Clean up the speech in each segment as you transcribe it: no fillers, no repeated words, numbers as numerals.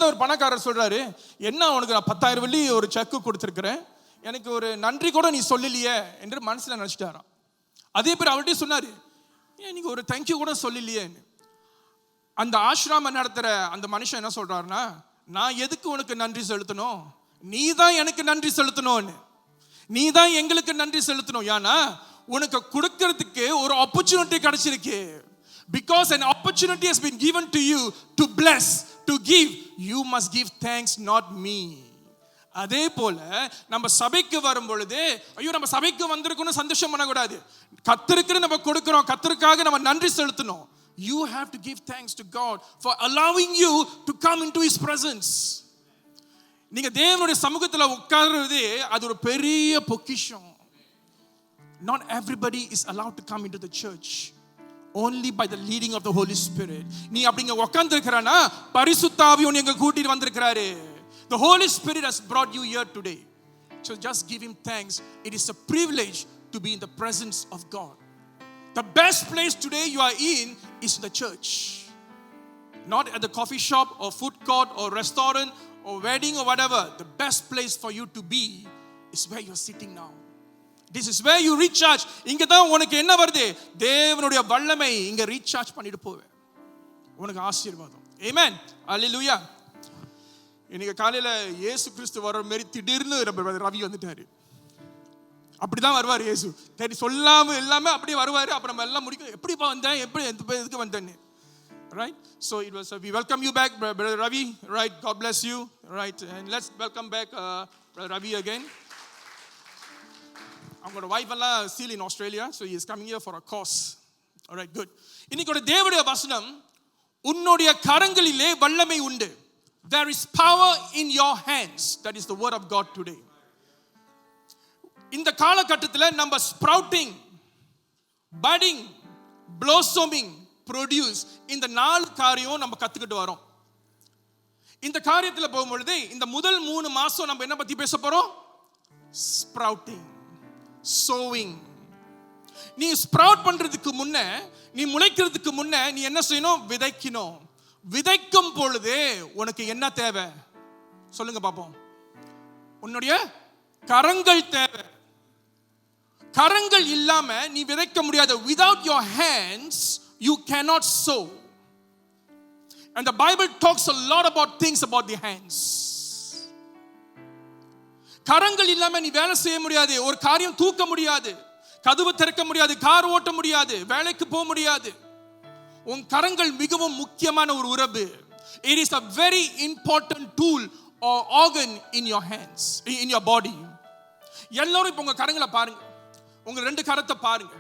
பார்த்த ஒரு பணக்காரர் சொல்றாரு, என்ன உனக்கு நான் 10,000 வெள்ளி ஒரு செக்கு கொடுத்துருக்கிறேன், எனக்கு ஒரு நன்றி கூட நீ சொல்லலையே என்று மனசுல நினைச்சிட்டாராம். அதே பேர் அவர்கிட்ட சொன்னாரு, ஏன் நீங்க ஒரு தேங்க்யூ கூட சொல்லலையே. அந்த ஆசிரமம் நடத்துற அந்த மனுஷன் என்ன சொல்றாருன்னா, நான் எதுக்கு உனக்கு நன்றி செலுத்தணும், நீ தான் எனக்கு நன்றி செலுத்தணும்னு, நீ தான் எங்களுக்கு நன்றி செலுத்தணும். ஏன்னா உனக்கு கொடுக்கிறதுக்கு ஒரு ஆப்பர்ச்சுனிட்டி கிடைச்சிருக்கு. Because an opportunity has been given to you to bless, to give, you must give thanks, not me. அதே போல நம்ம சபைக்கு வரும் பொழுது, ஐயோ நம்ம சபைக்கு வந்திருக்கணும் சந்தோஷம் பண்ணக்கூடாது. கர்த்தருக்கு நம்ம கொடுக்கிறோம், கர்த்தருக்காக நம்ம நன்றி செலுத்தணும். You have to give thanks to God for allowing you to come into His presence. நீங்க தேவனுடைய சமூகத்துல உட்கார்றது அது ஒரு பெரிய பொக்கிஷம். Not everybody is allowed to come into the church. Only by the leading of the Holy Spirit. நீ அப்படிங்க உட்கார்ந்திருக்கறனா பரிசுத்த ஆவி உன்னை இங்க கூட்டிட்டு வந்திருக்காரு. The Holy Spirit has brought you here today. So just give Him thanks. It is a privilege to be in the presence of God. The best place today you are in is in the church. Not at the coffee shop or food court or restaurant or wedding or whatever. The best place for you to be is where you are sitting now. This is where you recharge. இங்க தான் உனக்கு என்ன வருது, தேவனுடைய வல்லமை இங்க recharge பண்ணிட்டு போவே, உனக்கு ஆசீர்வாதம். ஆமென், அல்லேலூயா. இன்னைக்கு காலையில இயேசு கிறிஸ்து வர மாதிரி திடீர்னு ரவி வந்துட்டாரு. அப்படிதான் வருவார் இயேசு, சரி சொல்லாம எல்லாமே அப்படியே வருவாரு. அப்புறம் நம்ம எல்லாம் முடிக்கும், எப்படிப்பா வந்தேன், எப்படி எதுக்கு வந்தேன்னு. Right? So it was we welcome you back, Brother Ravi. Right? God bless you. Right? And let's welcome back Brother Ravi again. அவங்களோட வைஃப் எல்லாம் still in Australia, so he is coming here for a course. All right, good. இன்னைக்கு தேவனுடைய வசனம், உன்னுடைய கரங்களிலே வல்லமை உண்டு. There is power in your hands. That is the word of God today. இந்த காலகட்டத்தில் நம்ம sprouting, budding, blossoming, produce இந்த 4 காரியம் நம்ம கத்துக்கிட்டு வரோம். இந்த காரியத்தில் போகும்பொழுது இந்த முதல் 3 மாசம் நம்ம என்ன பத்தி பேச போறோம்? Sprouting, sowing. நீ ஸ்ப்ரவுட் பண்றதுக்கு முன்ன, நீ முளைக்கிறதுக்கு முன்ன நீ என்ன செய்யணும்? விதைக்கணும். விதைக்கும் பொழுது உனக்கு என்ன தேவை சொல்லுங்க பாப்போம்? உன்னுடைய கரங்கள் தேவை. கரங்கள் இல்லாம நீ விதைக்க முடியாது. Without your hands you cannot sow. And the Bible talks a lot about things about the hands. கரங்கள் இல்லாம நீ வேலை செய்ய முடியாது, ஒரு காரியம் தூக்க முடியாது, கதவு திறக்க முடியாது, கார் ஓட்ட முடியாது, வேலைக்கு போக முடியாது. உன் கரங்கள் மிகவும் முக்கியமான ஒரு உறவு. It is a very important tool or organ in your hands, in your body. எல்லாரும் இப்ப உங்க கரங்களை பாருங்க, உங்க 2 கரத்தை பாருங்க.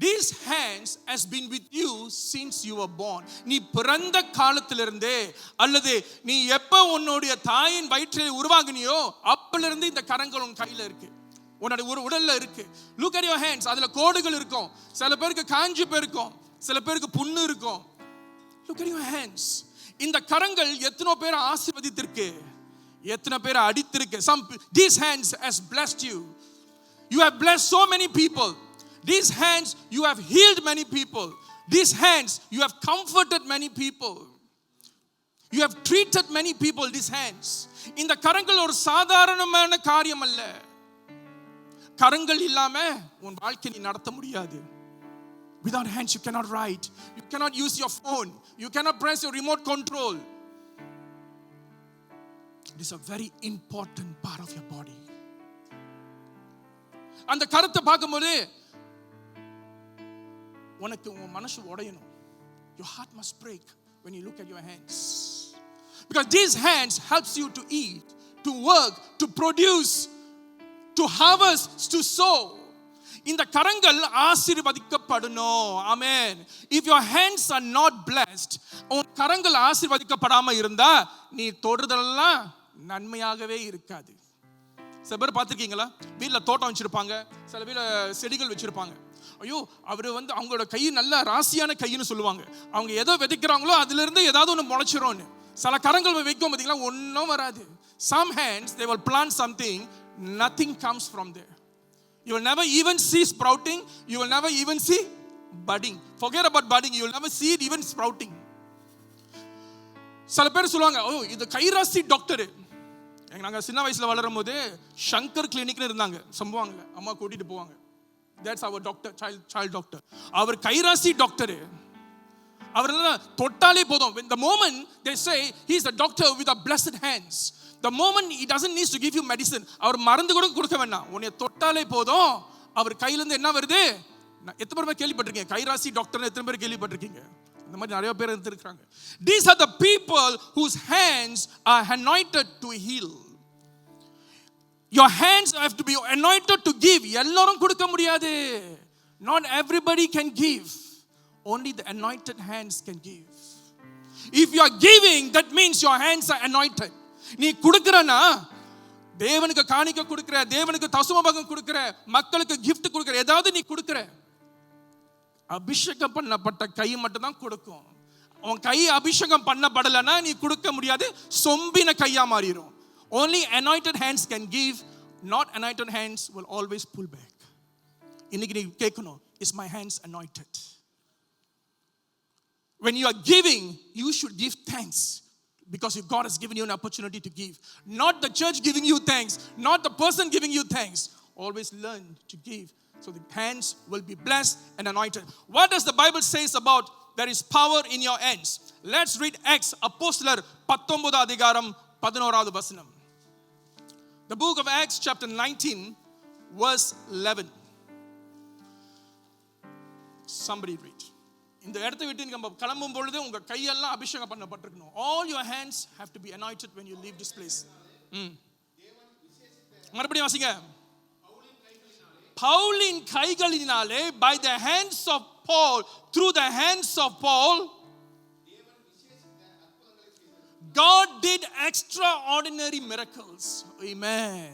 These hands has been with you since you were born. நீ பிறந்த காலத்திலிருந்தே அல்லது நீ எப்ப உன்னுடைய தாயின் வயிற்றில் உருவாகினியோ அப்பலிருந்து இந்த கரங்கள் உன் கையில இருக்கு, உன்னுடைய உடல்ல இருக்கு. Look at your hands. அதுல கோடுகள் இருக்கும், சில பேருக்கு காஞ்சி போயிருக்கும், சில பேருக்கு புண்ணு இருக்கும். Look at your hands. இந்த கரங்கள் எத்தனை பேரை ஆசீர்வதித்திருக்கு, எத்தனை பேரை அடித்திருக்கு. These hands has blessed you. You have blessed so many people. These hands you have healed many people. These hands you have comforted many people. You have treated many people. These hands. இந்த கரங்கள் ஒரு சாதாரணமான காரியம் அல்ல. கரங்கள் இல்லாம உன் வாழ்க்கையை நடத்த முடியாது. Without hands you cannot write, you cannot use your phone, you cannot press your remote control. It is a very important part of your body. அந்த கரத்தை பார்க்கும்போது உனக்கு உன் மனசு உடையணும். Your heart must break when you look at your hands, because these hands helps you to eat, to work, to produce, to harvest, to sow. இந்த கரங்கள் ஆசீர்வதிக்கப்படணும். ஆமென். If your hands are not blessed, உன் கரங்கள் ஆசீர்வதிக்கப்படாம இருந்தா நீ தொடுதலெல்லாம் நன்மையாகவே இருக்காது. சில பேர் பார்த்துருக்கீங்களா, வீட்டில் தோட்டம் வச்சிருப்பாங்க, சில பேர் செடிகள் வச்சிருப்பாங்க. ஐயோ அவர் அவங்களோட கை நல்ல ராசியான கைன்னு சொல்லுவாங்க. அவங்க எதோ விதைக்கிறாங்களோ அதுல இருந்து ஏதாவது ஒன்று முளைச்சிரும்னு. சில கரங்கள் வைக்கும் பார்த்தீங்களா, ஒன்றும் வராது. Some hands they will plant something, nothing comes from there. You will never even see sprouting, you will never even see budding. Forget about budding, you will never see it even sprouting. சில பேர் சொல்லுவாங்க, ஓ இது கைராசி doctor. நாங்க சின்ன வயசுல வளரும் போது சங்கர் கிளினிக்னு இருந்தாங்க, சம்பவாங்கல அம்மா கூட்டிட்டு போவாங்க. That's our doctor, child doctor. அவர் கைராசி டாக்டர். அவர் தொட்டாலே போதும். the moment they say he is a doctor with a blessed hands, the moment he doesn't need to give you medicine, அவர் மருந்து கூட கொடுக்க வேண்டாம், உன்னை தொட்டாலே போதும் அவர் கையில இருந்து என்ன வருது. எத்தனை பேர் கேள்விப்பட்டிருக்கீங்க கைராசி டாக்டர்? எத்தனை பேர் கேள்விப்பட்டிருக்கீங்க? இந்த மாதிரி நிறைய பேர் இருக்காங்க. These are the people whose hands are anointed to heal. Your hands have to be anointed to give. எல்லாரும் கொடுக்க முடியாது. Not everybody can give. Only the anointed hands can give. If you are giving, that means your hands are anointed. நீ கொடுக்கறனா, தேவனுக்கு காணிக்கை கொடுக்கிற, தேவனுக்கு தசமபாகம் கொடுக்கிற, மக்களுக்கு gift கொடுக்கிற, ஏதாவது நீ கொடுக்கிற, அபிஷேகம் பண்ணப்பட்ட கை மட்டும் தான் கொடுக்கும். உன் கை அபிஷேகம் பண்ணப்படலனா நீ கொடுக்க முடியாது, சொம்பின கையா மாறிடும். Only anointed hands can give. Not anointed hands will always pull back. இன்னைக்கு நீ கேட்கணும், is my hands anointed? When you are giving, you should give thanks, because God has given you an opportunity to give. Not the church giving you thanks, not the person giving you thanks. Always learn to give, so the hands will be blessed and anointed. What does the Bible says about there is power in your hands? Let's read Acts அப்போஸ்தலர் 19 அதிகாரம் 11வது வசனம். The book of Acts chapter 19 verse 11. Somebody read. இந்த இடத்தை விட்டு நீங்க கிளம்பும் பொழுது உங்க கையெல்லாம் அபிஷேகம் பண்ணப்பட்டிருக்கணும். All your hands have to be anointed when you leave this place. மறுபடியும் வாசிங்க. பவுலின் கைகளினாலே, by the hands of Paul, through the hands of Paul, God did extraordinary miracles. Amen.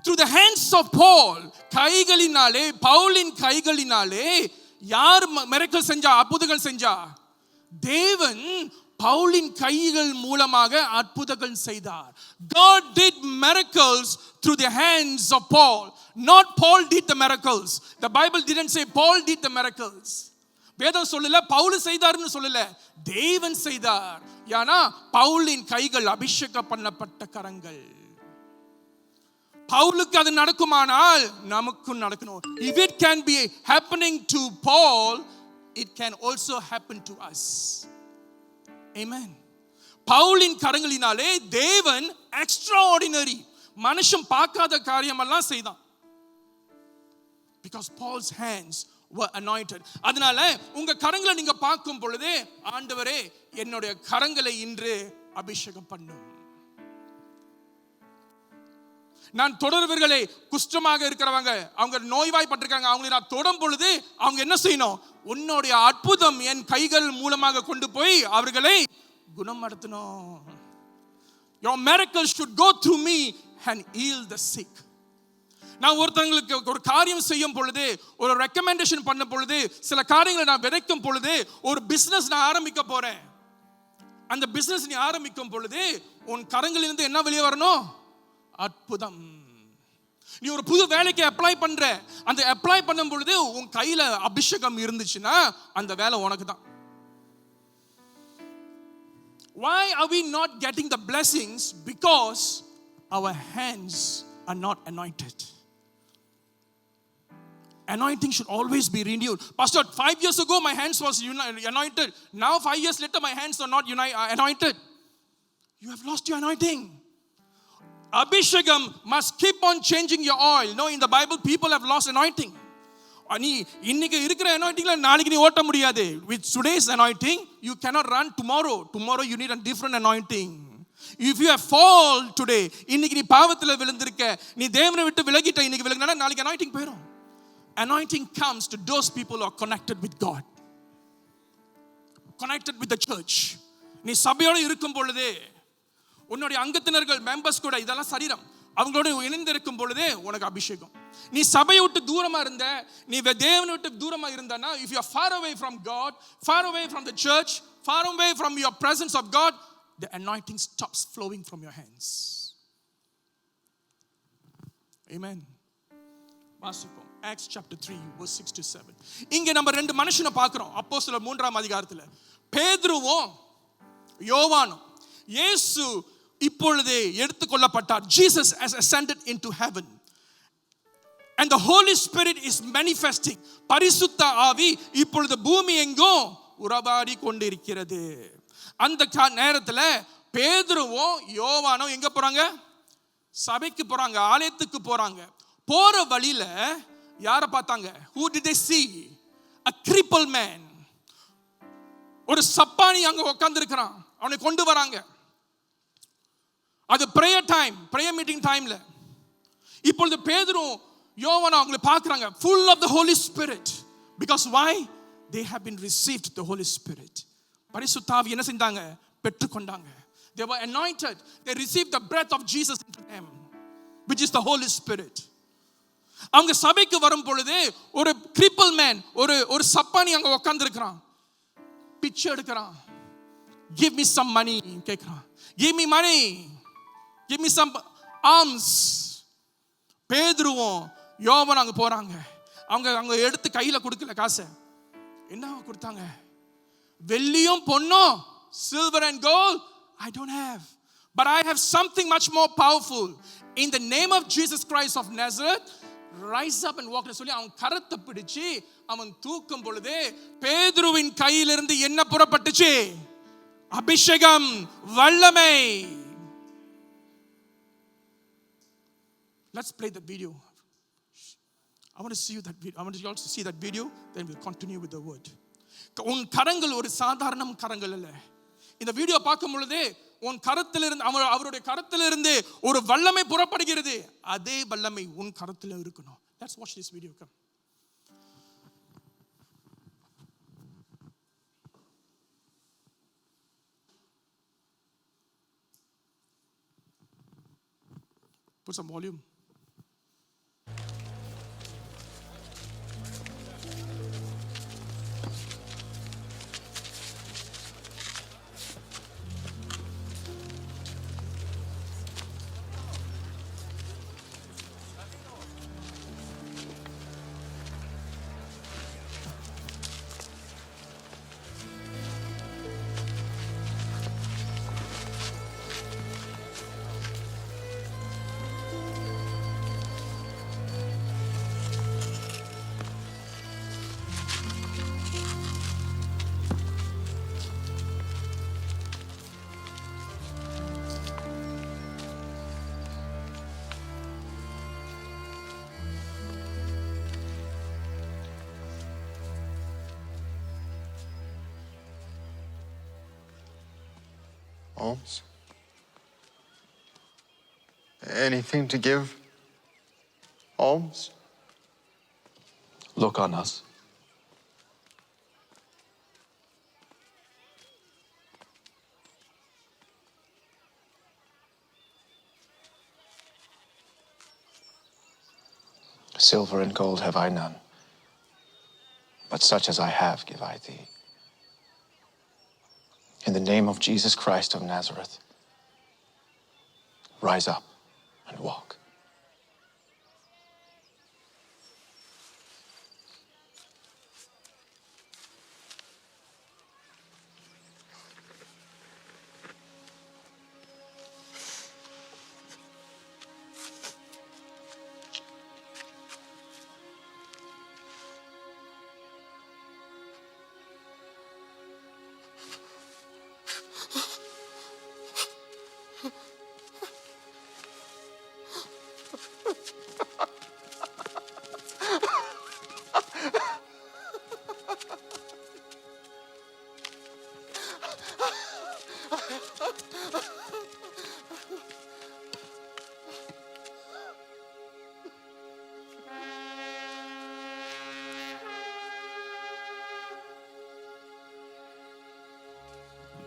Through the hands of Paul, கைகளினாலே, பவுலின் கைகளினாலே யார் miracles செஞ்சா, அற்புதங்கள் செஞ்சா? தேவன் பவுலின் கைகள் மூலமாக அற்புதங்கள் செய்தார். God did miracles through the hands of Paul. Not Paul did the miracles. The Bible didn't say Paul did the miracles. வேதம் சொல்லல பவுல் செய்தார்னு சொல்லல, தேவன் செய்தார். ஏன்னா பவுலின் கைகள் அபிஷேகம் பண்ணப்பட்ட கரங்கள். பவுலுக்கு அது நடக்குமானால் நமக்கும் நடக்கணும். If it can be happening to Paul, it can also happen to us. Amen. பவுலின் கரங்களினாலே தேவன் எக்ஸ்ட்ராஆர்டினரி, மனுஷன் பார்க்காத காரியமெல்லாம் செய்தான். Because Paul's hands were anointed. அதனால உங்க கரங்களை நீங்க பார்க்கும் பொழுது, ஆண்டவரே என்னுடைய கரங்களை இன்று அபிஷேகம் பண்ணும். நான் தொடர்வர்களே, குஷ்டமாக இருக்கிறவங்க, அவங்க நோய்வாய்ப்பட்டிருக்காங்க, அவங்களை நான் தொடும் பொழுது அவங்க என்ன செய்யணும்? உன்னுடைய அற்புதம் என் கைகள் மூலமாக கொண்டு போய் அவர்களை குணப்படுத்தணும். Your miracles should go through me and heal the sick. நான் ஒருத்தங்களுக்கு ஒரு காரியம் செய்யும் பொழுது, ஒரு ரெக்கமெண்டேஷன் பண்ண பொழுது, சில காரியங்களை நான் விதைக்கும் பொழுது, ஒரு பிசினஸ் நான் ஆரம்பிக்க போறேன், அந்த பிசினஸ் நீ ஆரம்பிக்கும் பொழுது உன் கரங்களிலிருந்து என்ன வெளியே வரணும்? அற்புதம். நீ ஒரு புது வேலைக்கு அப்ளை பண்ற, அந்த அப்ளை பண்ணும் பொழுது உன் கையில அபிஷேகம் இருந்துச்சுன்னா அந்த வேலை உனக்கு தான். Why are we not getting the blessings? Because our hands are not anointed. Anointing should always be renewed. Pastor, 5 years ago my hands was anointed. Now 5 years later my hands are not anointed. You have lost your anointing. Abhishekam must keep on changing your oil. No, in the Bible people have lost anointing. நீ இன்னைக்கு இருக்கிற anointingல நாளைக்கு நீ ஓட்ட முடியாது. With today's anointing you cannot run tomorrow. Tomorrow you need a different anointing. If you have fall today, இன்னைக்கு நீ பாவத்துல விழுந்திருக்க, நீ தேவனை விட்டு விலகிட்ட, இன்னைக்கு விலகினா நாளைக்கு anointing போயிடும். Anointing comes to those people who are connected with God, connected with the church. நீ சபையோட இருக்கும் பொழுது, உன்னுடைய அங்கத்தினர்கள் மெம்பர்ஸ் கூட, இதெல்லாம் சரீரம், அவங்களோட இணைந்திருக்கும் பொழுது உனக்கு அபிஷேகம். நீ சபையை விட்டு தூரமா இருந்த, நீ தேவனை விட்டு தூரமா இருந்தானா, if you are far away from God, far away from the church, far away from your presence of God, the anointing stops flowing from your hands. Amen. வாசிப்போம் Acts chapter 3 verse 6 to 7. இங்க நம்ம ரெண்டு மனுஷனை பார்க்கிறோம் அப்போஸ்தலர் 3ஆம் அதிகாரத்துல. பேதுருவும் யோவானும் இயேசு இப்பொழுதே எடுத்துக்கொள்ளப்பட்டார். Jesus has ascended into heaven and the Holy Spirit is manifesting. பரிசுத்த ஆவி இப்பொழுது பூமி எங்கும் உறவாடி கொண்டிருக்கிறது. அந்த நேரத்தில் பேதுருவும் யோவானும் எங்க போறாங்க? சபைக்கு போறாங்க, ஆலயத்துக்கு போறாங்க. போற வழியில யாரை பார்த்தாங்க? Who did they see? A crippled man. ஒரு சப்பானி அங்க உட்கார்ந்து இருக்கிறான். அவனை கொண்டு வராங்க. அது பிரேயர் டைம், பிரேயர் மீட்டிங் டைம்ல. இப்பொழுது பேதுரும் யோவானும் அவங்களை பார்க்கறாங்க, full of the Holy Spirit. Because why? They have been received the Holy Spirit. பரிசுத்த ஆவி என்ன செஞ்சாங்க? பெற்றுக்கொண்டாங்க. They were anointed. They received the breath of Jesus into them, which is the Holy Spirit. அவங்க சபைக்கு வரும் பொழுது ஒரு crippled man, ஒரு சப்பானி அங்க உட்கார்ந்து இருக்கிறான். பிச்சை எடுக்கிறான். Give me some money கேக்குறான். Give me money. Give me some alms. பேதுருவும் யோவானும் அங்க போறாங்க. அவங்க எடுத்து கையில கொடுக்கல காசை. என்ன கொடுத்தாங்க? வெள்ளியும் பொன்னும், silver and gold I don't have, but I have something much more powerful. In the name of Jesus Christ of Nazareth, rise up and walk. சொல்லி அவன் கரத்தை பிடிச்சு அவன் தூக்கும் பொழுது பேதுருவின் கையிலிருந்து என்ன புறப்பட்டுச்சு? அபிஷேகம், வல்லமை. Let's play the video. I want to see you that video. I want you all to see that video, then we'll continue with the word. உன் கரங்கள் ஒரு சாதாரண கரங்கள் அல்ல. இந்த வீடியோ பார்க்கும் பொழுது உன் கரத்திலிருந்து அவருடைய கரத்திலிருந்து ஒரு வல்லமை புறப்படுகிறது. அதே வல்லமை உன் கரத்தில் இருக்கணும். Let's watch this video. Come. Put some volume. Alms? Anything to give? Alms? Look on us. Silver and gold have I none, but such as I have give I thee. In the name of Jesus Christ of Nazareth, rise up and walk.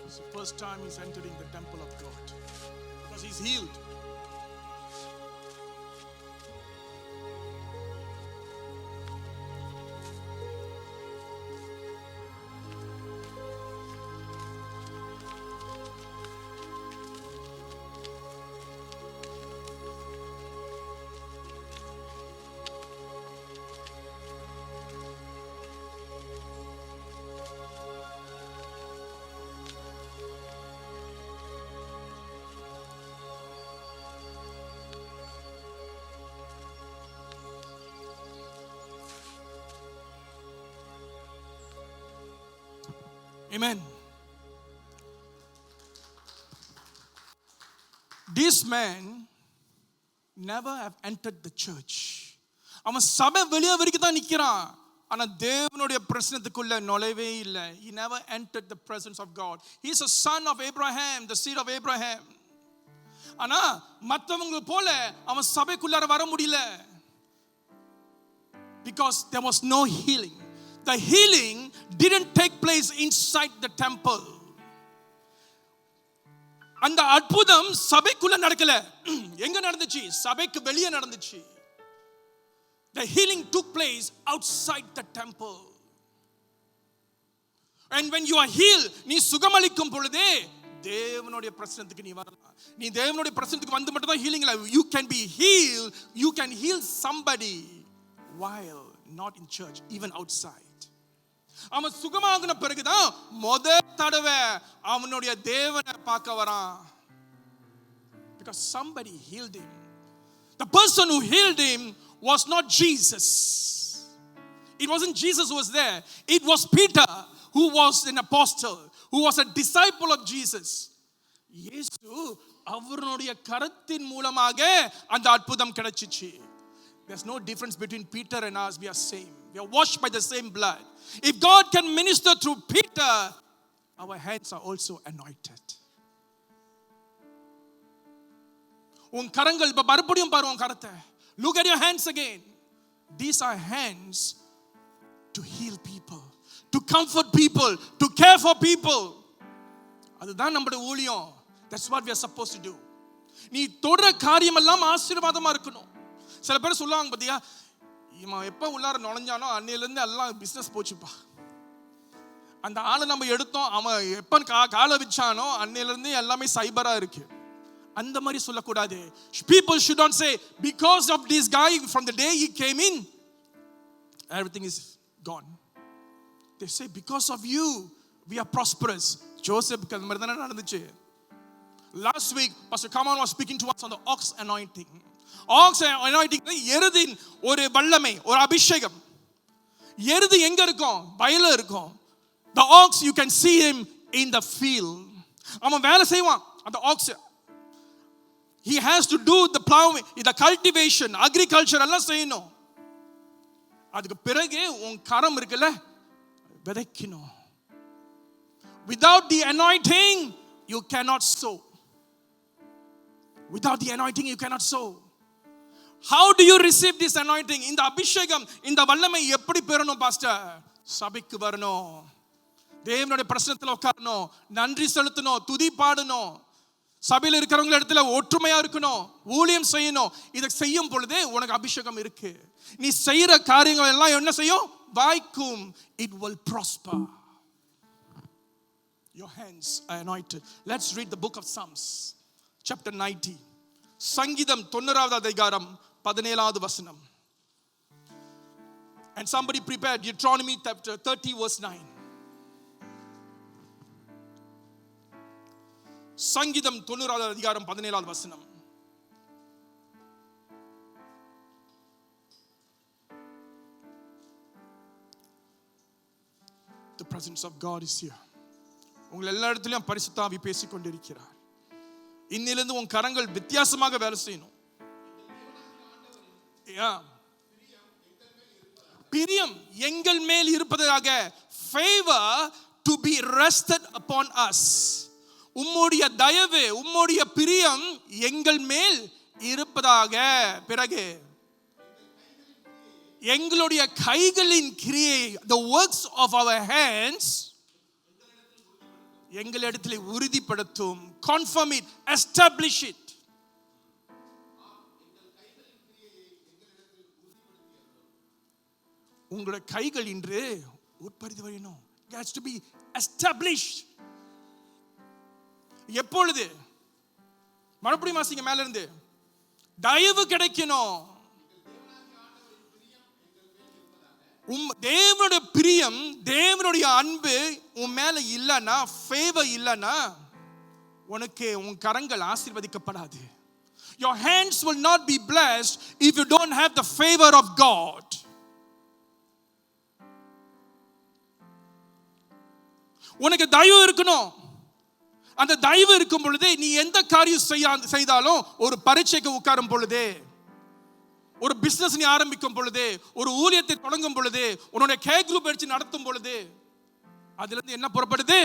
It's the first time he's entering the temple of God because he's healed. Amen. This man never have entered the church. அவன் சபை வெளியே வரைக்கும் தான் நிக்கிறான், ஆனா தேவனுடைய பிரசன்னத்துக்குள்ள நுழைவே இல்லை. He never entered the presence of God. He is a son of Abraham, the seed of Abraham. ஆனா மற்றவங்க போல அவன் சபைக்குள்ளார வர முடியல. Because there was no healing. The healing didn't take place inside the temple. அந்த அற்புதம் சபைக்குள்ள நடக்கல. எங்க நடந்துச்சு? சபைக்கு வெளியே நடந்துச்சு. The healing took place outside the temple. And when you are healed, நீ சுகமளிக்கும் பொழுதே தேவனுடைய பிரசன்னத்துக்கு நீ வரலாம். நீ தேவனுடைய பிரசன்னத்துக்கு வந்து மட்டும் தான் ஹீலிங் இல்ல. You can be healed, you can heal somebody while not in church, even outside. அவன் சுகமாகின பிறகுதான் முதல் தடவை அவனுடைய தேவனை பார்க்க வரான். Because somebody healed him. The person who healed him was not Jesus. It wasn't Jesus who was there. It was Peter, who was an apostle, who was a disciple of Jesus. இயேசு அவருடைய கரத்தின் மூலமாக அந்த அற்புதம் கிடைச்சிச்சு. There's no difference between Peter and us. We are same. We are washed by the same blood. If God can minister through Peter, our hands are also anointed. உன் கரங்கள் இப்ப மறுபடியும் பாரு உன் கரத்தை. Look at your hands again. These are hands to heal people, to comfort people, to care for people. அதுதான் நம்முடைய ஊழியம். That's what we are supposed to do. நீ தொடர காரியம் எல்லாம் ஆசீர்வாதமா இருக்கணும். சில பேர் சொல்லுவாங்க பாத்தியா, இவன் எப்ப உள்ளார நுழைஞ்சானோ அன்னையிலிருந்து எல்லாம் பிசினஸ் போச்சுப்பா. அந்த ஆளை நம்ம எடுத்தோம், அவன் எப்ப காலை வச்சானோ அன்னையிலிருந்து எல்லாமே சைபரா இருக்கு. அந்த மாதிரி சொல்லக்கூடாது. People should not say because of this guy from the day he came in everything is gone. They say because of you we are prosperous. Joseph அந்த மாதிரி தானே நடந்துச்சு. Last week Pastor Kaman was speaking to us on the ox anointing. Ox anointing எருதின் ஒரு வல்லமை, ஒரு அபிஷேகம். எருது எங்க இருக்கும்? வயல்ல இருக்கும். The ox you can see him in the field. அவன் வேலை செய்வான். அந்த ox he has to do the plowing, the cultivation, agriculture எல்லாம் செய்யணும். அதுக்கு பிறகு உன் கரம் இருக்குல்ல விதைக்கணும். Without the anointing you cannot sow. Without the anointing you cannot sow. How do you receive this anointing? இந்த அபிஷேகம், இந்த வல்லமை எப்படி பெறணும் பாஸ்டர்? சபைக்கு வரணும், தேவனுடைய பிரசன்னத்துல உட்காரணும், நன்றி செலுத்தணும், துதி பாடணும், சபையில் இருக்கிறவங்க இடத்துல ஒற்றுமையா இருக்கணும், ஊழியம் செய்யணும். இதை செய்யும் பொழுதே உனக்கு அபிஷேகம் இருக்கு. நீ செய்யற காரியங்கள் எல்லாம் என்ன செய்யும்? வாய்க்கும். It will prosper. Your hands are anointed. Let's read the book of Psalms, chapter 90. சங்கீதம் 90வது அதிகாரம் 17வது வசனம். And somebody prepared Deuteronomy chapter 30 verse 9. சங்கீதம் 90வது அதிகாரம் 17வது வசனம். The presence of God is here. உங்கள் எல்லா இடத்திலும் பரிசுத்த ஆவி பேசிக் கொண்டிருக்கிறார். இன்னிலிருந்து உன் கரங்கள் வித்தியாசமாக வேலை செய்யணும். பிரியம் எங்கள் மேல் இருப்பதாக, favor to be rested upon us. உம்முடைய தயவு, உம்முடைய பிரியம் எங்கள் மேல் இருப்பதாக. பிறகு எங்களுடைய கைகளின் கிரியை, the works of our hands எங்களிடத்தில் உறுதிப்படுத்தும். Confirm it, establish it. உங்களுடைய கைகள் இன்று உற்பத்தி வேணும். It has to be established. எப்பொழுது? மறுபடியும் வாசிங்க மேல இருந்து. தயவு கிடைக்கணும். தேவனுடைய பிரியம், தேவனுடைய அன்பு உன் மேல இல்லனா, ஃபேவர் இல்லனா, உனக்கு உன் கரங்கள் ஆசீர்வதிக்கப்படாது. Your hands will not be blessed if you don't have the favor of God. உனக்கு தயவு இருக்கணும். அந்த தயவு இருக்கும் பொழுது நீ எந்த காரியம் செய்தாலும், ஒரு பரீட்சைக்கு உட்காரும் பொழுது, ஒரு பிசினஸ் நீ ஆரம்பிக்கும் பொழுது, ஒரு ஊழியத்தை தொடங்கும் பொழுது, உன்னுடைய கே குரூப் எடுத்து நடத்தும் பொழுது, அதுல இருந்து என்ன புறப்படுது?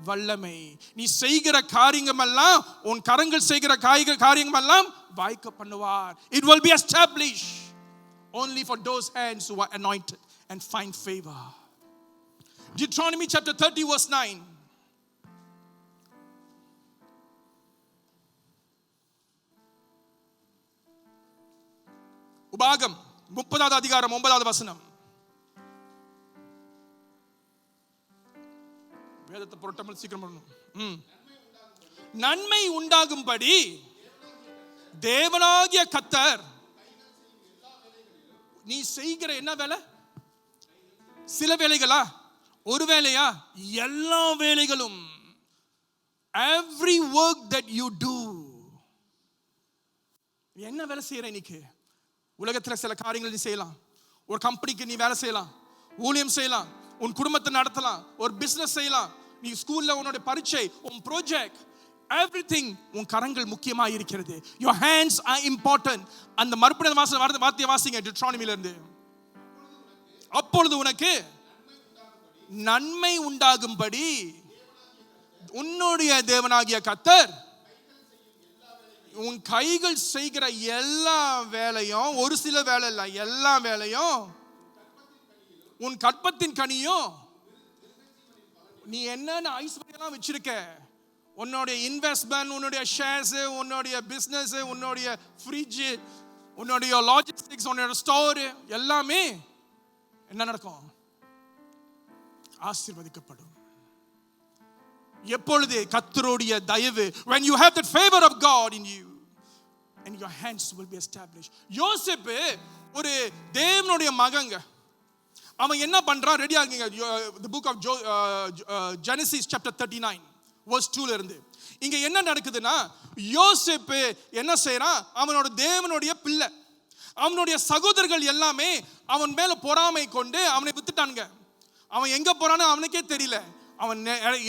வல்லமை. நீ செய்கிற காரியங்கள் எல்லாம், உன் கரங்கள் செய்கிற காரியங்கள் எல்லாம் வாய்க்க பண்ணுவார். It will be established only for those hands who are anointed and find favor. Deuteronomy chapter 30 verse 9. உபாகம் 30வது அதிகாரம் 9வது வசனம். வேதத்தை புரட்டாமல் சீக்கிரம் பண்ணணும். நன்மை உண்டாகும்படி தேவனாகிய கர்த்தர் நீ செய்கிற என்ன வேலை? சில வேலைகளா? ஒரு வேலையா? எல்லா வேலைகளும். Every work that you do. என்ன வேலை செய்யற இன்னைக்கு? உலகத்தில் சில காரியங்கள் நீ செய்யலாம். ஒரு கம்பெனிக்கு நீ வேலை செய்யலாம், ஊழியம் செய்யலாம், உன் குடும்பத்தை நடத்தலாம், ஒரு பிசினஸ் செய்யலாம், நீ ஸ்கூல்ல உன்னோட பரீட்சை, உன் ப்ராஜெக்ட், எவ்ரிதிங் உன் கரங்கள் முக்கியமாக இருக்கிறது. Your hands are important. அந்த மறுபடியும் வார்த்தையை வாசிங்க டியூட்ரானமில இருந்து. அப்பொழுது உனக்கு நன்மை உண்டாகும்படி உன்னுடைய தேவனாகிய கர்த்தர் உன் கைகள் செய்கிற எல்லா வேலையும், ஒரு சில வேலை இல்ல, எல்லா வேலையும், உன் கற்பத்தின் கனியும், நீ என்னென்ன ஐஸ்வர்யம் வச்சிருக்க, உன்னுடைய இன்வெஸ்ட்மெண்ட், உன்னுடைய ஷேர்ஸ், உன்னுடைய பிசினஸ், உன்னுடைய ஃப்ரிட்ஜ், உன்னுடைய லாஜிஸ்டிக்ஸ், உன்னுடைய ஸ்டோர், எல்லாமே என்ன நடக்கும்? ஆசீர்வதிக்கப்படும். எப்பொழுது? கர்த்தருடைய தயவு. When you have that favor of God in you and your hands will be established. யோசேப்பு ஒரு தேவனுடைய மகங்க. அவன் என்ன பண்றான்? ரெடி ஆகுங்க. the book of Genesis chapter 39 verse 2ல இருந்து இங்க என்ன நடக்குதுன்னா, யோசேப்பு என்ன செய்றான்? அவனோட தேவனுடைய பிள்ளை, அவனுடைய சகோதரர்கள் எல்லாமே அவன் மேல பொறாமை கொண்டு அவனை வித்துட்டானுங்க. அவன் எங்க போறான்னு அவனுக்கே தெரியல. அவன்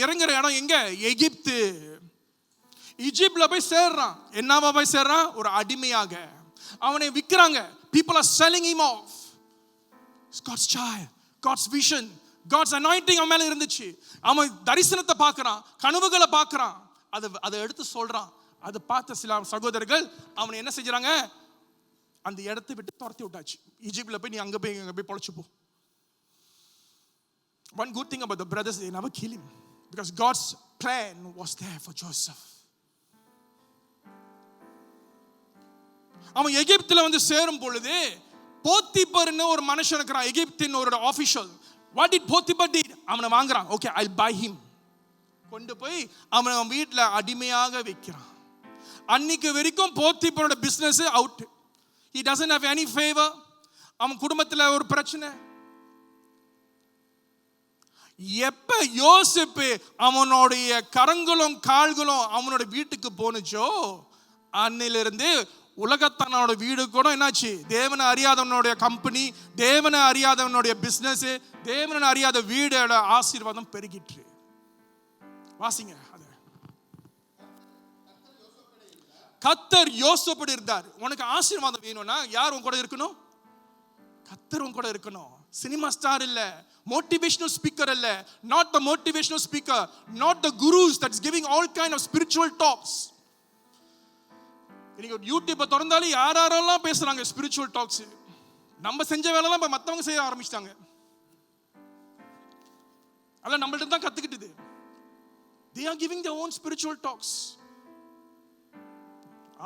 இறங்குற இடம் எங்க? எகிப்து. ஈஜிப்ட்ல போய் சேர்றான். என்னவா போய் சேர்றான்? ஒரு அடிமையாக. அவனை விக்கிறாங்க. people are selling him off. It's God's child, God's vision, God's anointing அவன் மேல இருந்துச்சு. அவன் தரிசனத்தை பார்க்கறான், கனவுகளை பார்க்கறான், அதை எடுத்து சொல்றான். அதை பார்த்த சில சகோதரர்கள் அவனை என்ன செஞ்சாங்க? அந்த இடத்தை விட்டு துரத்தி விட்டாச்சு. ஈஜிப்ட்ல போய் நீ அங்க போய் பொழைச்சு போ. One good thing about the brothers, they never kill him because God's plan was there for Joseph. அவன் எகிப்துல வந்து சேரும் பொழுது போத்திபர்னு ஒரு மனுஷன் இருக்கிறான், எகிப்தின் ஒரு official. What did Potiphar did? அவனை வாங்குறான். Okay, I'll buy him. கொண்டு போய் அவன் வீட்டுல அடிமையாக வைக்கிறான். அன்னைக்கு வரைக்கும் போத்திபரோட business out. He doesn't have any favor. அவன் குடும்பத்துல ஒரு பிரச்சனை. எப்ப யோசேப்பு அவனுடைய கரங்களும் கால்களும் அவனோட வீட்டுக்கு போனுச்சோ, அன்னிலிருந்து உலகத்தானோட வீடு கூட என்னாச்சு? தேவனை அறியாதவனுடைய கம்பெனி, தேவனை அறியாதவனுடைய பிசினஸ், தேவனை அறியாத வீடோட ஆசீர்வாதம் பெருகிற்று. வாசிங்க அது. கர்த்தர் யோசேப்போடு இருந்தார். உனக்கு ஆசீர்வாதம் வேணும்னா யார் உன் கூட இருக்கணும்? கர்த்தர் உன் கூட இருக்கணும். சினிமா ஸ்டார் இல்ல, motivational speaker இல்ல, not the motivational speaker, not the gurus that's giving all kind of spiritual talks. நீங்க யூடியூப் திறந்தாலே யாரெல்லாம் பேசுறாங்க ஸ்பிரிச்சுவல் டாக்ஸ். நம்ம செஞ்ச வேலைலாம் இப்ப மத்தவங்க செய்ய ஆரம்பிச்சிட்டாங்க. அதெல்லாம் நம்மள்ட்ட தான் கத்துக்கிட்டது. They are giving their own spiritual talks.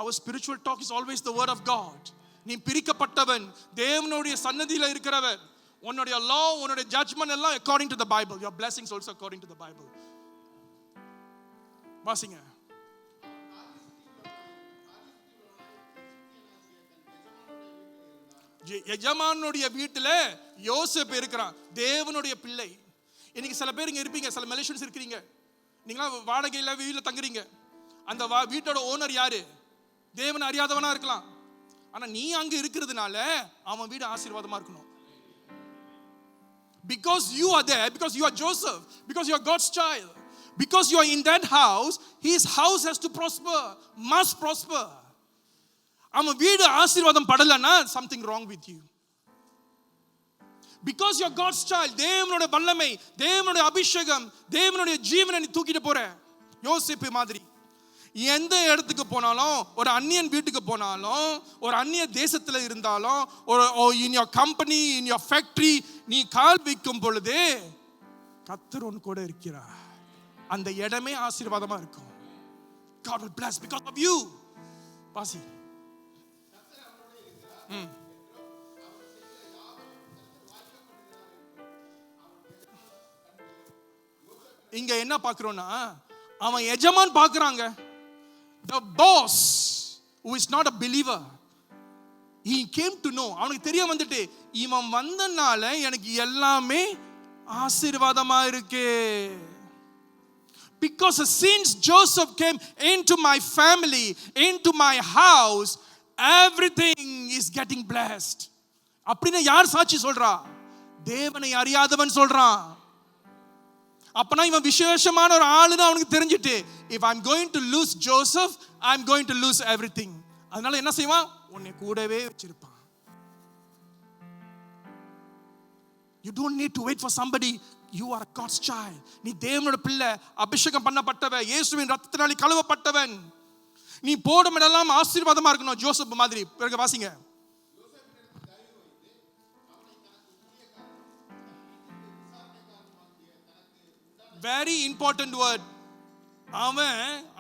Our spiritual talk is always the word of God. நீ பிரிக்கப்பட்டவன், தேவனுடைய சன்னதியில இருக்கிறவன். உன்னுடைய law, உன்னுடைய judgment எல்லாம் according to the Bible. Your blessings also according to the Bible. வாசிங்க. எஜமானுடைய வீட்டுல யோசேப்பு இருக்கிறான், தேவனுடைய பிள்ளை. இன்னைக்கு சில பேர் இங்க இருப்பீங்க, சில மலேசியன்ஸ் இருக்கிறீங்க, நீங்களா வாடகையில வீட்டுல தங்குறீங்க. அந்த வீட்டோட ஓனர் யாரு? தேவனை அறியாதவனா இருக்கலாம். ஆனா நீ அங்க இருக்கிறதுனால அவன் வீடு ஆசீர்வாதமா இருக்கணும். Because you are there, because you are Joseph, because you are God's child, because you are in that house, his house has to prosper, must prosper. அவன் வீடு ஆசீர்வாதம் படலன்னா something wrong with you. Because you are God's child, தேவனுடைய வல்லமை, தேவனுடைய அபிஷேகம், தேவனுடைய ஜீவனை நீ தூக்கிட்டு போற. யோசேப்பு மாதிரி எந்த இடத்துக்கு போனாலும், ஒரு அந்நியன் வீட்டுக்கு போனாலும், ஒரு அந்நிய தேசத்துல இருந்தாலும், ஒரு in your company, in your factory நீ கால் வைக்கும் பொழுது கர்த்தர் உன் கூட இருக்கிறார். அந்த இடமே ஆசீர்வாதமா இருக்கும். God will bless because of you. பாசி இங்க என்ன பார்க்கிறோம்னா, அவன் எஜமான் பார்க்கறாங்க. The boss who is not a believer, he came to know, அவனுக்கு தெரிய வந்துட்டு இவன் வந்தனால எனக்கு எல்லாமே ஆசீர்வாதமா இருக்கு. Because since Joseph came into my family, into my house, everything is getting blessed. அப்படின்னு யார் சாட்சி சொல்றா? தேவனை அறியாதவன் சொல்றான். அப்பனா இவன் விசேஷமான ஒரு ஆளுன்னு அவனுக்கு தெரிஞ்சிட்டு, if I'm going to lose Joseph, I'm going to lose everything. அதனால என்ன செய்வான்? உன்னை கூடவே வச்சிருப்பான். You don't need to wait for somebody. You are God's child. நீ தேவனுடைய பிள்ளை, அபிஷேகம் பண்ணப்பட்டவன், இயேசுவின் ரத்தத்தினாலே கழுவப்பட்டவன். நீ போடும் இடமெல்லாம் ஆசீர்வாதமா இருக்கணும், ஜோசப் மாதிரி. பிறகு வாசிங்க. Very important word.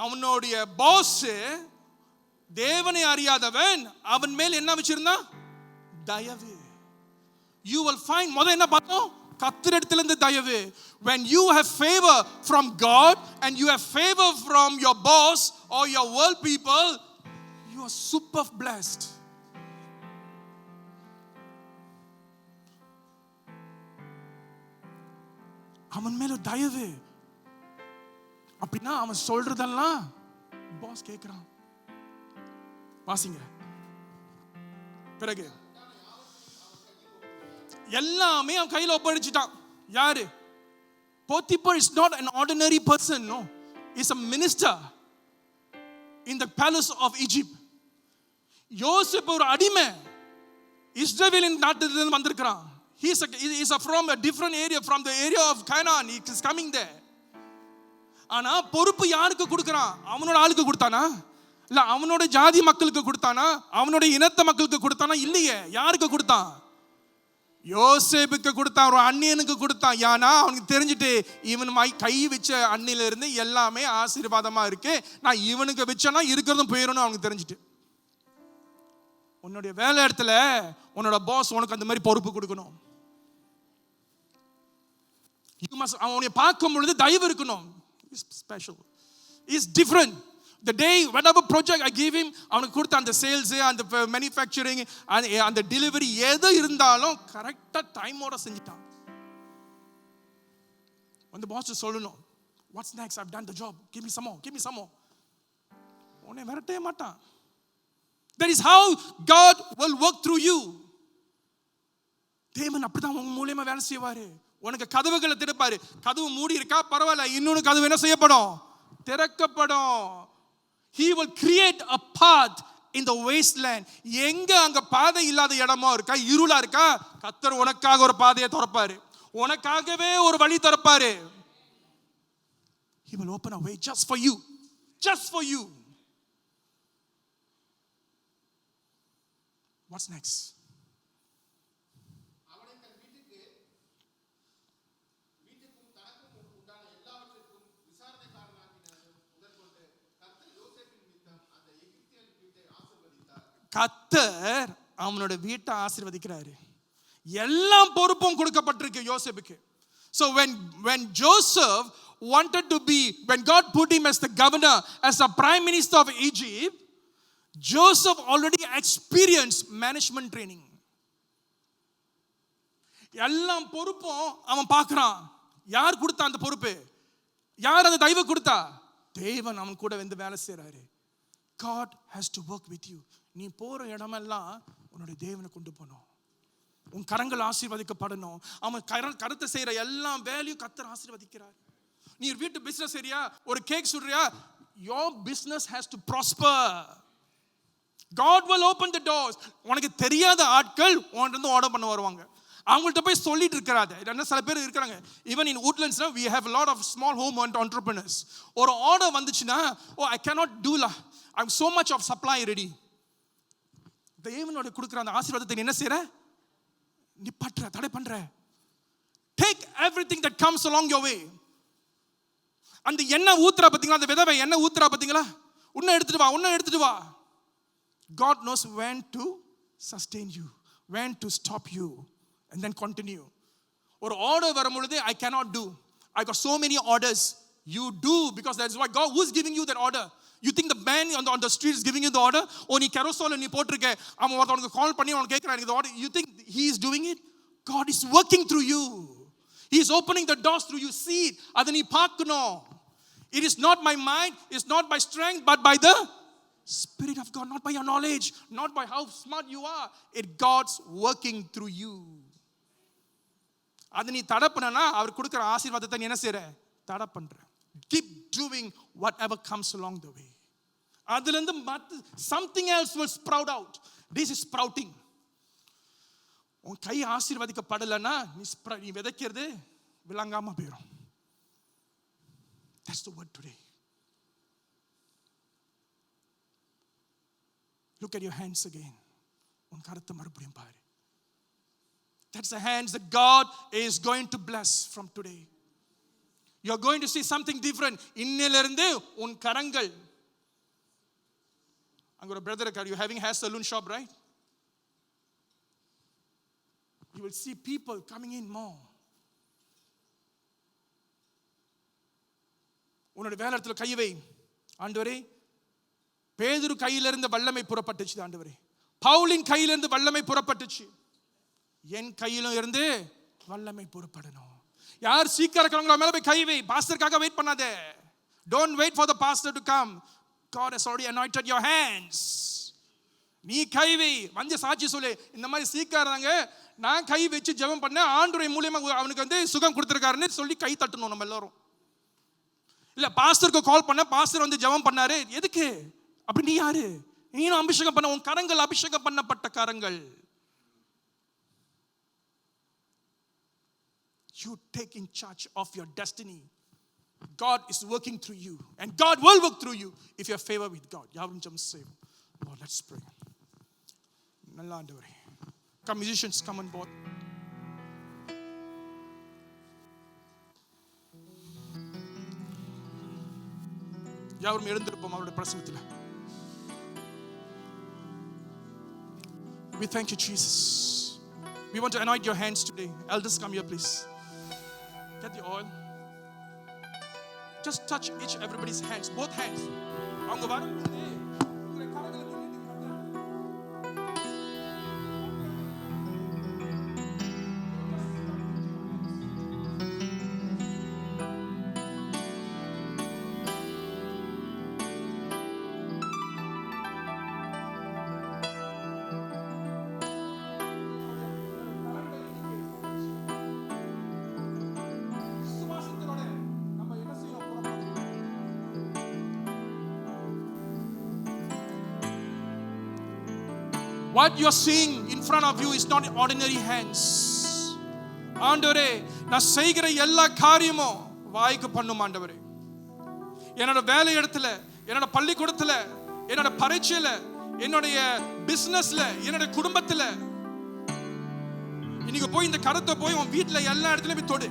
அவனுடைய பாஸ் தேவனை அறியாதவன், அவன் மேல் என்ன வச்சிருந்தான்? தயவு. You will find, முதல்ல என்ன பார்த்தோம்? கர்த்தரிடத்திலிருந்து தயவு. When you have favor from God and you have favor from your boss or your world people, you are super blessed. அவன் மேல தயவு. அப்படின்னா அவன் சொல்றதெல்லாம் பாஸ் கேட்கிறான். வாசிங்க. பிறகு எல்லாமே அவன் கையில ஒப்படைச்சிட்டான். யாரு? Potiphar is not an ordinary person, no. He's a minister in the palace of Egypt. யோசேப்பு ஒரு அடிமை, இஸ்ரவேலின் நாட்டிலிருந்து வந்திருக்கிறான். He's from a different area, from the area of Canaan. He is coming there. ஆனா பொறுப்பு யாருக்கு கொடுக்கறான்? அவனோட ஆளுக்கு கொடுத்தானா? இல்ல அவனோட ஜாதி மக்களுக்கு கொடுத்தானா? அவனோட இனத்த மக்களுக்கு கொடுத்தானா? இல்லையே. யாருக்கு கொடுத்தான்? யோசேப்புக்கு கொடுத்தான், ஒரு அந்நியனுக்கு கொடுத்தான். ஏன்னா அவனுக்கு தெரிஞ்சிட்டு இவன் கை வச்ச அண்ணில இருந்து எல்லாமே ஆசீர்வாதமா இருக்கு, நான் இவனுக்கு வச்சேன்னா இருக்கிறதும் போயிடும் அவனுக்கு தெரிஞ்சிட்டு. உன்னுடைய வேலை இடத்துல உன்னோட பாஸ் உனக்கு அந்த மாதிரி பொறுப்பு கொடுக்கணும். அவனை பார்க்கும் பொழுது தயவு இருக்கணும். He's special. He's different. The day, whatever project I gave him, அவனுக்கு கொடுத்த அந்த சேல்ஸ், அந்த மேனுஃபேக்சரிங், அந்த டெலிவரி எது இருந்தாலும் கரெக்டா டைமோட செஞ்சிட்டான். அந்த பாஸ் சொல்லணும், what's next? I've done the job. Give me some more. Give me some more. உன்னை விரட்டவே மாட்டான். That is how God will work through you. தேவன் அப்படிதான் உங்க மூலமா வேலை செய்வாரு. உனக்கு கதவுகளை திறப்பாரு. கதவு மூடி இருக்கா, பரவாயில்ல, இன்னொரு கதவு என்ன செய்யப்படும்? திறக்கப்படும். He will create a path in the wasteland. எங்க அங்க பாதை இல்லாத இடமா இருக்கா, இருளா இருக்கா, கர்த்தர் உனக்காக ஒரு பாதையை திறப்பாரு. உனக்காகவே ஒரு வழி திறப்பாரு. He will open a way just for you. Just for you. What's next? கர்த்தர் அவனோட வீட்டை ஆசீர்வதிக்கிறாரு. எல்லாம் பொறுப்பும் கொடுக்கப்பட்டிருக்கு யோசேப்புக்கு. So when Joseph wanted to be, when God put him as the governor, as the prime minister of Egypt, Joseph already experienced management training. எல்லாம் பொறுப்பும் அவன் பார்க்கறான். யார் கொடுத்தா அந்த பொறுப்பு? யார் அந்த தயவு கொடுத்தா? தேவன் அவன் கூட வந்து வேலை செய்றாரு. God has to work with you. நீ போற இடமெல்லாம் உன்னுடைய தேவனை கொண்டு போகணும். உன் கரங்கள் ஆசீர்வதிக்கப்படணும். அவன் கருத்தை செய்யற எல்லா வேலையும் கர்த்தர் ஆசீர்வதிக்கிறார். நீ வீட்டு பிசினஸ் சரியா, ஒரு cake சுடுறியா, your business has to prosper. God will open the doors. உனக்கு தெரியாத ஆட்கள் உன்கிட்ட இருந்து ஆர்டர் பண்ண வருவாங்க. அவங்கள்ட்ட போய் சொல்லிட்டு இருக்கிறாங்க. என்ன சில பேர் இருக்கிறாங்க, even in woodlands we have a lot of small home entrepreneurs. ஒரு ஆர்டர் வந்துச்சுன்னா, oh I cannot do la, I'm so much of supply ready. தேவனோட கொடுக்குற அந்த ஆசீர்வாதத்தை என்ன செய்யற, நிப்பாட்ற, தடை பண்ற. Take everything that comes along your way. அந்த எண்ணெய் ஊத்துறா பாத்தீங்களா, அந்த விதவை எண்ணெய் ஊத்துறா பாத்தீங்களா, உன்னை எடுத்துட்டு வா. God knows when to sustain you, when to stop you, and then continue. ஒரு ஆர்டர் வரும்பொழுது I cannot do, I got so many orders. You do, because that's why God, who's giving you that order? You think the man on the street is giving you the order? Oh, நீ கரோசோல நீ போட்டுருக்க, அவன் உனக்கு கால் பண்ணி உனக்கு கேட்கறான் இந்த order. You think he is doing it? God is working through you. He is opening the doors through you. See it. அதை நீ பார்க்கணும். It is not my mind, it's not by strength, but by the Spirit of God, not by your knowledge, not by how smart you are. It God's working through you. அதை நீ தடை பண்ணனா அவர் கொடுக்கிற ஆசீர்வாதத்தை நீ என்ன செய்யற, தடை பண்ற. Keep doing whatever comes along the way. அதுல இருந்து something else will sprout out. This is sprouting. உன் கை ஆசீர்வதிக்கப்படலன்னா நீ விதைக்கிறது விளங்காம போயிடும். That's the word today. Look at your hands again. உன் கரத்தை மறுபடியும் பாரு. That's the hands that God is going to bless from today. You're going to see something different. இன்னிலிருந்து உன் கரங்கள். I'm going to brother, are you having hair salon shop, right? You will see people coming in more. உன்னோட வேலைத்துல கை வை. ஆண்டவரே, பேதுரு கையிலிருந்து வல்லமை புறப்பட்டுச்சு. ஆண்டவரே, பவுலின் கையிலிருந்து வல்லமை புறப்பட்டுச்சு. என் கையிலும் இருந்து வல்லமை புறப்படணும். யார் சீக்கிரம் இருக்கிறவங்கள மேல போய் கை வை. பாஸ்டருக்காக வெயிட் பண்ணாதே. Don't wait for the pastor to come. God has already anointed your hands. நீ கை வை, வந்து சாட்சி சொல்லு. இந்த மாதிரி சீக்கிரம் நான் கை வச்சு ஜெபம் பண்ண ஆண்டவரின் மூலமா அவனுக்கு வந்து சுகம் கொடுத்திருக்காருன்னு சொல்லி கை தட்டணும் நம்ம எல்லாரும். இல்ல பாஸ்டருக்கு கால் பண்ண, பாஸ்டர் வந்து ஜெபம் பண்ணாரு, எதுக்கு? அப்படி நீ யாரு? நீனும் அபிஷேகம் பண்ண, உன் கரங்கள் அபிஷேகம் பண்ணப்பட்ட கரங்கள். You take in charge of your destiny. God is working through you, and God will work through you if you have favor with God. யாரும் ஜெபம் செய்வோம். Lord, let's pray. நல்ல ஆண்டவரே, come musicians, come on board. யாரும் எழுந்திருப்போம் அவருடைய பிரசன்னத்துல. We thank you, Jesus. We want to anoint your hands today. Elders, come here, please. Get the oil. Just touch everybody's hands, both hands. அவங்க வரும்போது உங்களுடைய கரங்களை What you are seeing in front of you is not ordinary hands. ஆண்டவரே, நான் செய்கிற எல்லா காரியமும் வாய்க்கு பண்ணும் ஆண்டவரே. என்னோட வேலை இடத்துல, என்னோட பள்ளிக்கூடத்துல, என்னோட பரீட்சையில, என்னுடைய பிசினஸ்ல, என்னோட குடும்பத்துல, இன்னைக்கு போய் இந்த கரத்தை போய் உன் வீட்டுல எல்லா இடத்துலயும் போய் தொடு.